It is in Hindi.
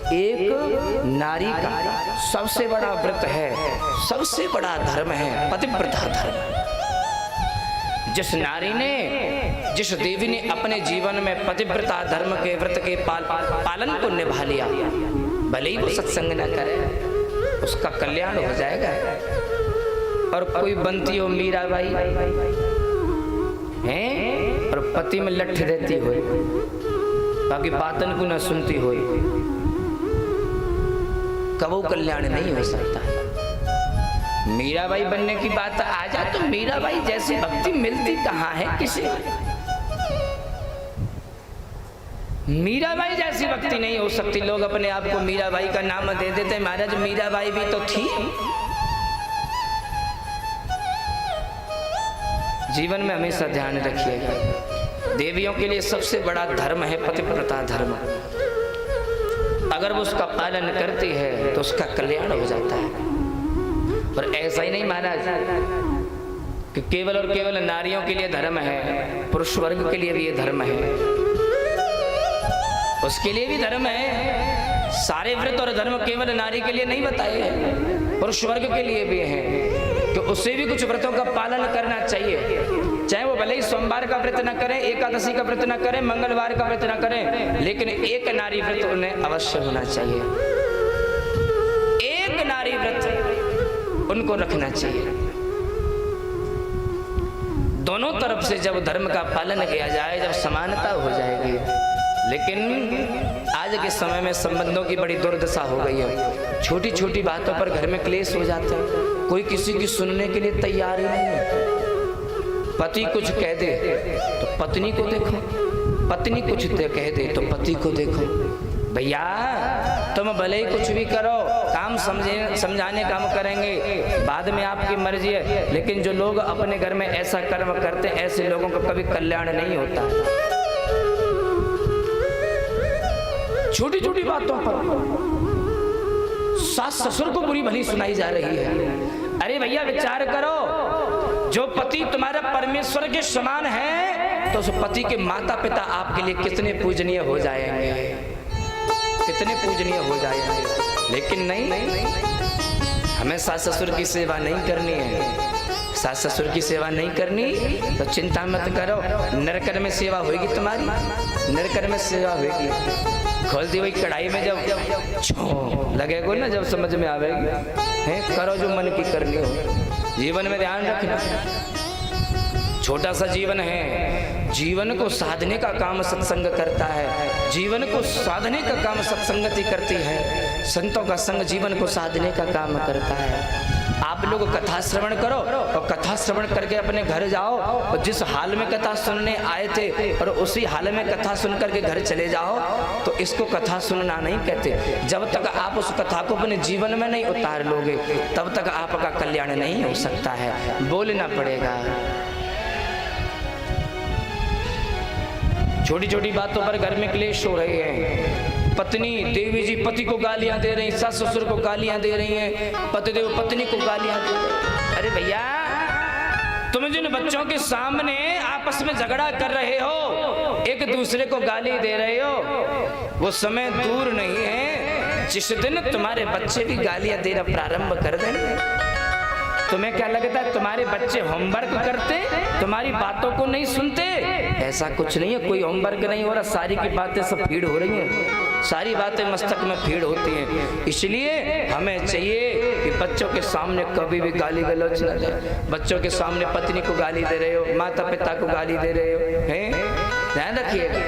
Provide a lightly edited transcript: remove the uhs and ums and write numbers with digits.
एक नारी का सबसे बड़ा व्रत है, सबसे बड़ा धर्म है पतिव्रता धर्म। जिस नारी ने, जिस देवी ने अपने जीवन में पतिव्रता धर्म के व्रत के पालन को निभा लिया, भले ही वो सत्संग न करे, उसका कल्याण हो जाएगा। और कोई बनती हो मीराबाई हैं और पति में लठ देती हो, बाकी बातन को न सुनती हो, कबो कल्याण नहीं हो सकता। मीराबाई बनने की बात आ जाए तो मीराबाई जैसी भक्ति मिलती कहाँ है किसी। मीराबाई जैसी भक्ति नहीं हो सकती। लोग अपने आप को मीराबाई का नाम दे देते, महाराज मीराबाई भी तो थी। जीवन में हमेशा ध्यान रखिएगा, देवियों के लिए सबसे बड़ा धर्म है पतिव्रता धर्म। अगर वो उसका पालन करती है तो उसका कल्याण हो जाता है। पर ऐसा ही नहीं महाराज कि केवल और केवल नारियों के लिए धर्म है, पुरुष वर्ग के लिए भी ये धर्म है, उसके लिए भी धर्म है। सारे व्रत और धर्म केवल नारी के लिए नहीं बताए हैं, पुरुष वर्ग के लिए भी हैं, तो उसे भी कुछ व्रतों का पालन करना चाहिए। चाहे वो भले ही सोमवार का व्रत न करें, एकादशी का व्रत न करें, मंगलवार का व्रत न करें, लेकिन एक नारी व्रत उन्हें अवश्य होना चाहिए। एक नारी व्रत उनको रखना चाहिए। दोनों तरफ से जब धर्म का पालन किया जाए, जब समानता हो जाएगी। लेकिन आज के समय में संबंधों की बड़ी दुर्दशा हो गई है। छोटी छोटी बातों पर घर में क्लेश हो जाता है, कोई किसी की सुनने के लिए तैयार ही नहीं है। पति कुछ कह दे तो पत्नी को देखो, पत्नी कुछ कह दे तो पति को देखो। भैया तुम भले ही कुछ भी करो, काम समझाने काम करेंगे, बाद में आपकी मर्जी है, लेकिन जो लोग अपने घर में ऐसा कर्म करते हैं, ऐसे लोगों का कभी कल्याण नहीं होता। छोटी छोटी बातों पर सास ससुर को बुरी भली सुनाई जा रही है। अरे भैया विचार करो, जो पति तुम्हारा परमेश्वर के समान है, तो उस पति के माता पिता आपके लिए कितने पूजनीय हो जाएंगे, कितने पूजनीय हो जाएंगे। लेकिन नहीं, हमें सास ससुर की सेवा नहीं करनी है। सास ससुर की सेवा नहीं करनी तो चिंता मत करो, नरक में सेवा होगी तुम्हारी, नरक में सेवा होगी। खोल दी हुई कढ़ाई में जब छो लगेगा ना, जब समझ में आवेगी, है करो जो मन की करनी हो। जीवन में ध्यान रखना, छोटा सा जीवन है, जीवन को साधने का काम सत्संग करता है, जीवन को साधने का काम सत्संगति करती है। संतों का संग जीवन को साधने का काम करता है। आप लोग कथा श्रवण करो और कथा श्रवण करके अपने घर जाओ, और जिस हाल में कथा सुनने आए थे और उसी हाल में कथा सुन करके घर चले जाओ, तो इसको कथा सुनना नहीं कहते। जब तक आप उस कथा को अपने जीवन में नहीं उतार लोगे, तब तक आपका कल्याण नहीं हो सकता है। बोलना पड़ेगा। छोटी छोटी बातों पर घर में क्लेश हो रहे हैं। पत्नी देवी जी पति को गालियां दे रही, सास ससुर को गालियां दे रही हैं, पतिदेव पत्नी को गालियां दे रहे हैं। अरे भैया, तुम जिन बच्चों के सामने आपस में झगड़ा कर रहे हो, एक दूसरे को गाली दे रहे हो, वो समय दूर नहीं है जिस दिन तुम्हारे बच्चे भी गालियां देना प्रारंभ कर देंगे। तुम्हें क्या लगता है तुम्हारे बच्चे होमवर्क करते, तुम्हारी बातों को नहीं सुनते? ऐसा कुछ नहीं है, कोई होमवर्क नहीं हो रहा, सारी की बातें सब फीड हो रही हैं, सारी बातें मस्तक में फीड होती हैं। इसलिए हमें चाहिए कि बच्चों के सामने कभी भी गाली गलौज न दे। बच्चों के सामने पत्नी को गाली दे रहे हो, माता पिता को गाली दे रहे हो, हैं ध्यान रखिएगा।